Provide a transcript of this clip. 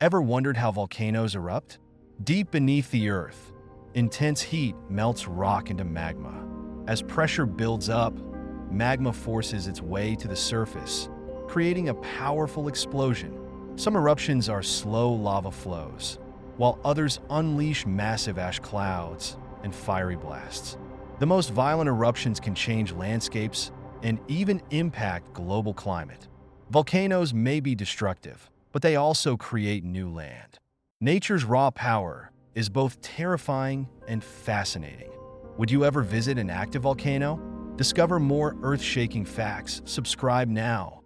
Ever wondered how volcanoes erupt? Deep beneath the earth, intense heat melts rock into magma. As pressure builds up, magma forces its way to the surface, creating a powerful explosion. Some eruptions are slow lava flows, while others unleash massive ash clouds and fiery blasts. The most violent eruptions can change landscapes and even impact global climate. Volcanoes may be destructive, but they also create new land. Nature's raw power is both terrifying and fascinating. Would you ever visit an active volcano? Discover more earth-shaking facts. Subscribe now.